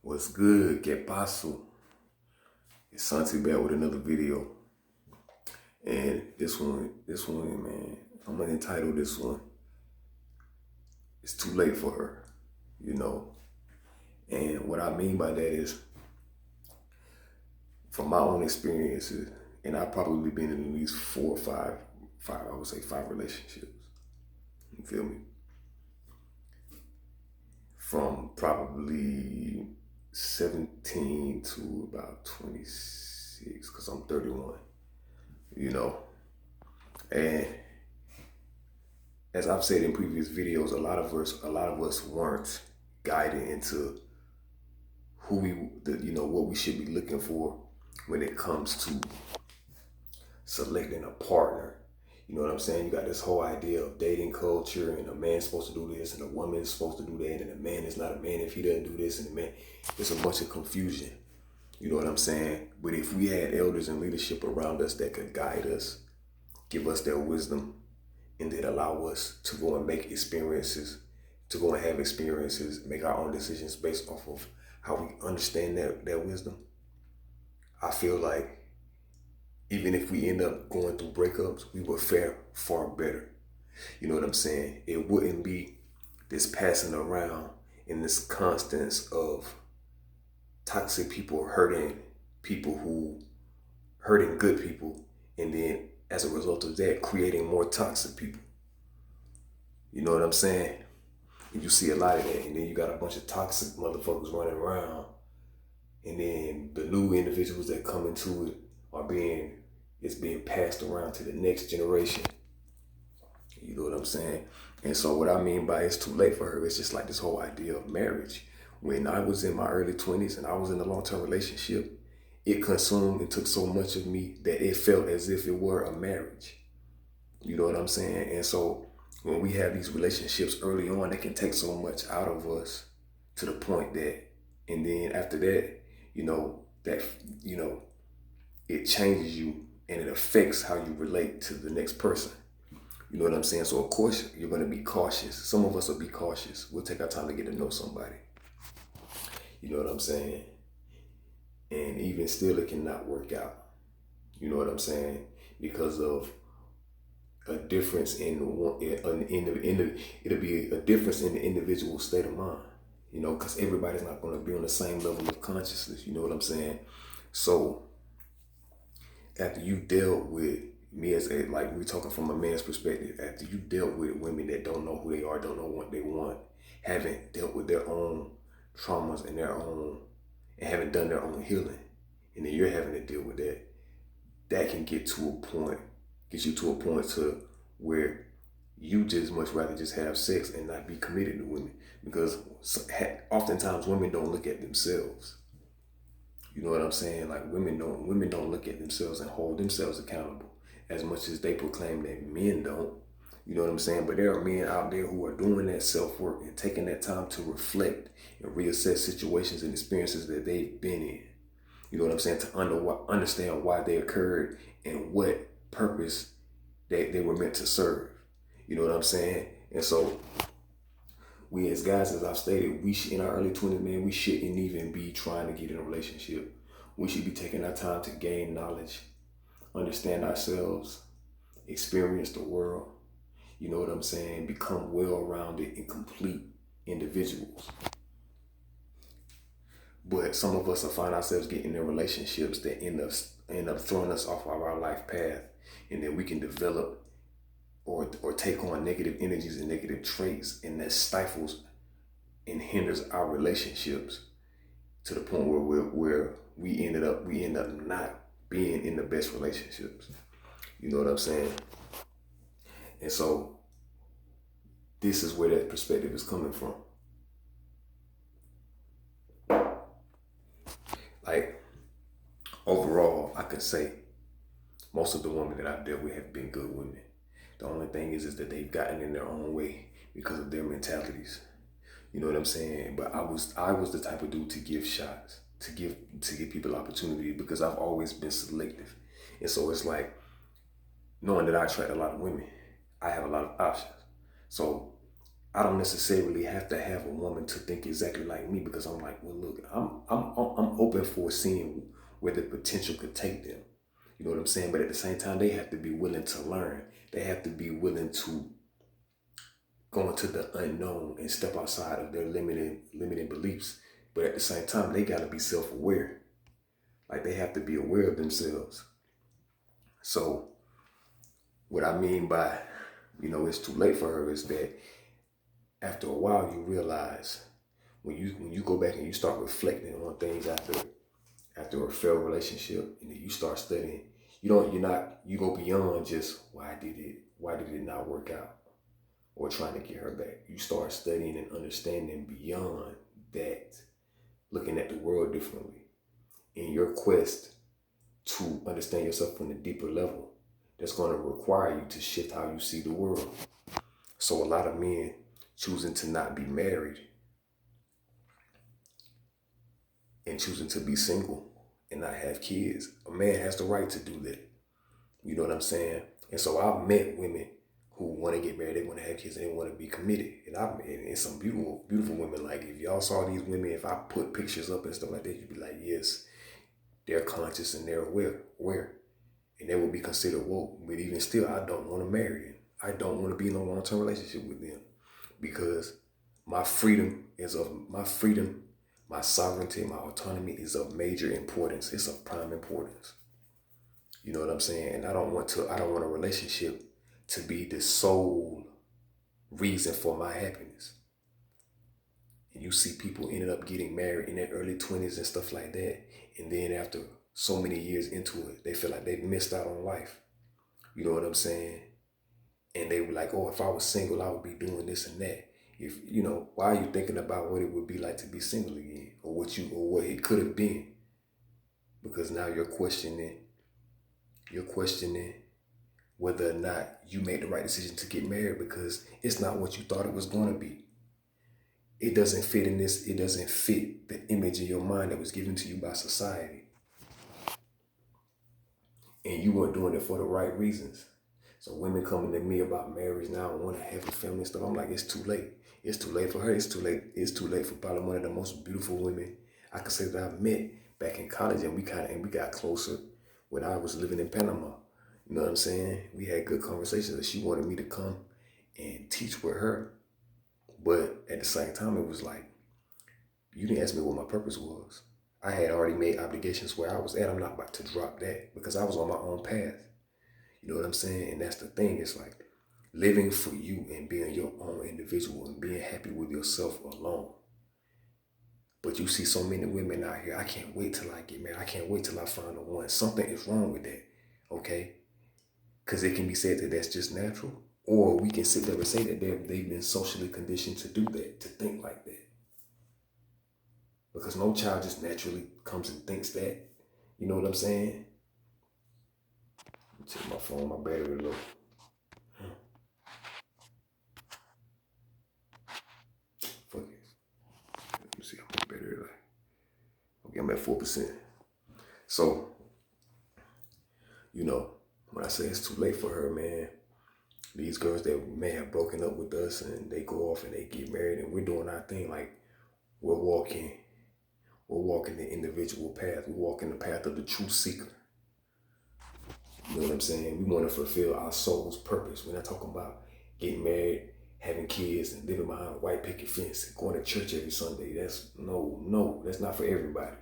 What's good? Que paso? It's Santi back with another video. And this one, man, I'm gonna entitle this one, It's Too Late for Her, you know. And what I mean by that is, from my own experiences, and I've probably been in at least I would say five relationships. You feel me? From probably 17 to about 26, because I'm 31, you know. And as I've said in previous videos, a lot of us weren't guided into what we should be looking for when it comes to selecting a partner. You know what I'm saying? You got this whole idea of dating culture, and a man's supposed to do this, and a woman is supposed to do that, and a man is not a man if he doesn't do this, and a man, it's a bunch of confusion. You know what I'm saying? But if we had elders and leadership around us that could guide us, give us their wisdom, and then allow us to go and make experiences, to go and have experiences, make our own decisions based off of how we understand that wisdom, I feel like even if we end up going through breakups, we would fare far better. You know what I'm saying? It wouldn't be this passing around in this constance of toxic people hurting good people, and then as a result of that, creating more toxic people. You know what I'm saying? And you see a lot of that, and then you got a bunch of toxic motherfuckers running around, and then the new individuals that come into it it's being passed around to the next generation. You know what I'm saying? And so what I mean by it's too late for her, it's just like this whole idea of marriage. When I was in my early 20s and I was in a long-term relationship, it consumed and took so much of me that it felt as if it were a marriage. You know what I'm saying? And so when we have these relationships early on, they can take so much out of us to the point that, and then after that, that, it changes you and it affects how you relate to the next person. You know what I'm saying? So of course you're going to be cautious. Some of us will be cautious. We'll take our time to get to know somebody. You know what I'm saying? And even still, it cannot work out. You know what I'm saying? Because of a difference it'll be a difference in the individual state of mind. You know, because everybody's not going to be on the same level of consciousness. You know what I'm saying? So after you dealt with me like we're talking from a man's perspective, after you dealt with women that don't know who they are, don't know what they want, haven't dealt with their own traumas and haven't done their own healing, and then you're having to deal with that can get you to a point to where you just much rather just have sex and not be committed to women, because oftentimes women don't look at themselves. You know what I'm saying? Like women don't look at themselves and hold themselves accountable as much as they proclaim that men don't. You know what I'm saying? But there are men out there who are doing that self-work and taking that time to reflect and reassess situations and experiences that they've been in. You know what I'm saying? To understand why they occurred and what purpose they were meant to serve. You know what I'm saying? And so we as guys, as I've stated, in our early 20s, man, we shouldn't even be trying to get in a relationship. We should be taking our time to gain knowledge, understand ourselves, experience the world. You know what I'm saying? Become well-rounded and complete individuals. But some of us will find ourselves getting in relationships that end up throwing us off of our life path, and then we can develop or take on negative energies and negative traits, and that stifles and hinders our relationships to the point where we end up not being in the best relationships. You know what I'm saying? And so this is where that perspective is coming from. Like, overall, I could say most of the women that I've dealt with have been good women. The only thing is that they've gotten in their own way because of their mentalities. You know what I'm saying? But I was the type of dude to give shots, to give people opportunity, because I've always been selective. And so it's like, knowing that I attract a lot of women, I have a lot of options. So I don't necessarily have to have a woman to think exactly like me, because I'm like, well, look, I'm open for seeing where the potential could take them. You know what I'm saying? But at the same time, they have to be willing to learn. They have to be willing to go into the unknown and step outside of their limiting beliefs. But at the same time, they got to be self-aware. Like, they have to be aware of themselves. So what I mean by, it's too late for her is that after a while you realize, when you go back and you start reflecting on things after a failed relationship, and then you start studying, you go beyond just why did it not work out, or trying to get her back. You start studying and understanding beyond that, looking at the world differently. In your quest to understand yourself on a deeper level, that's going to require you to shift how you see the world. So a lot of men choosing to not be married and choosing to be single and not have kids, a man has the right to do that. You know what I'm saying? And so I've met women who want to get married, they want to have kids, and they want to be committed. And some beautiful, beautiful women. Like, if y'all saw these women, if I put pictures up and stuff like that, you'd be like, yes, they're conscious and they're aware. And they will be considered woke. But even still, I don't want to marry them. I don't want to be in a long-term relationship with them, because my freedom, my sovereignty, my autonomy is of major importance. It's of prime importance. You know what I'm saying? And I don't want a relationship to be the sole reason for my happiness. And you see people ended up getting married in their early 20s and stuff like that. And then after so many years into it, they feel like they've missed out on life. You know what I'm saying? And they were like, oh, if I was single, I would be doing this and that. Why are you thinking about what it would be like to be single again, or what it could have been? Because now you're questioning whether or not you made the right decision to get married, because it's not what you thought it was going to be. It doesn't fit the image in your mind that was given to you by society. And you weren't doing it for the right reasons. So women coming to me about marriage now and want to have a family and stuff, I'm like, it's too late. It's too late for her. It's too late for probably one of the most beautiful women I could say that I've met back in college, and we got closer when I was living in Panama. You know what I'm saying? We had good conversations, and she wanted me to come and teach with her. But at the same time, it was like, you didn't ask me what my purpose was. I had already made obligations where I was at. I'm not about to drop that, because I was on my own path. You know what I'm saying? And that's the thing. It's like living for you and being your own individual and being happy with yourself alone. But you see so many women out here, I can't wait till I get married. I can't wait till I find the one. Something is wrong with that, okay? Because it can be said that that's just natural. Or we can sit there and say that they've been socially conditioned to do that, to think like that. Because no child just naturally comes and thinks that. You know what I'm saying? Check my phone, my battery low. Fuck it. Let me see how much battery like. Okay, I'm at 4%. So, when I say it's too late for her, man, these girls that may have broken up with us and they go off and they get married and we're doing our thing, like we're walking the individual path. We're walking the path of the true seeker. You know what I'm saying? We want to fulfill our soul's purpose. We're not talking about getting married, having kids, and living behind a white picket fence and going to church every Sunday. That's not for everybody.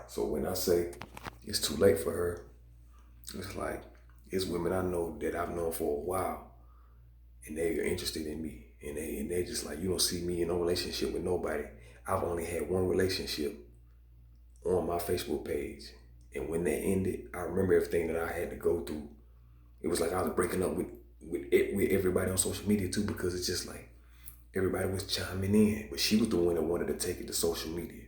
So when I say it's too late for her, it's like, it's women I know that I've known for a while, and they are interested in me, and they just like, you don't see me in no relationship with nobody. I've only had one relationship on my Facebook page, and when that ended, I remember everything that I had to go through. It was like I was breaking up with everybody on social media too, because it's just like everybody was chiming in, but she was the one that wanted to take it to social media.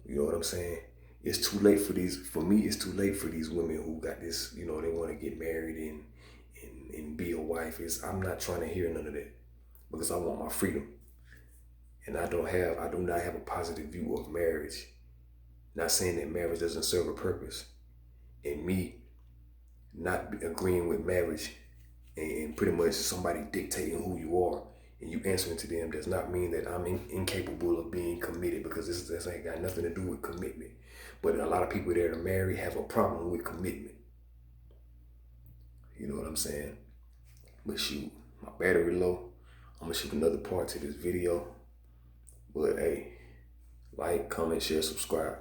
You know what I'm saying? It's too late for me, it's too late for these women who got this, they want to get married and be a wife. I'm not trying to hear none of that, because I want my freedom. And I do not have a positive view of marriage. Not saying that marriage doesn't serve a purpose. And me not agreeing with marriage and pretty much somebody dictating who you are and you answering to them does not mean that I'm incapable of being committed, because this ain't got nothing to do with commitment. But a lot of people that are married have a problem with commitment. You know what I'm saying? But shoot, my battery low. I'm gonna shoot another part to this video. But hey, like, comment, share, subscribe.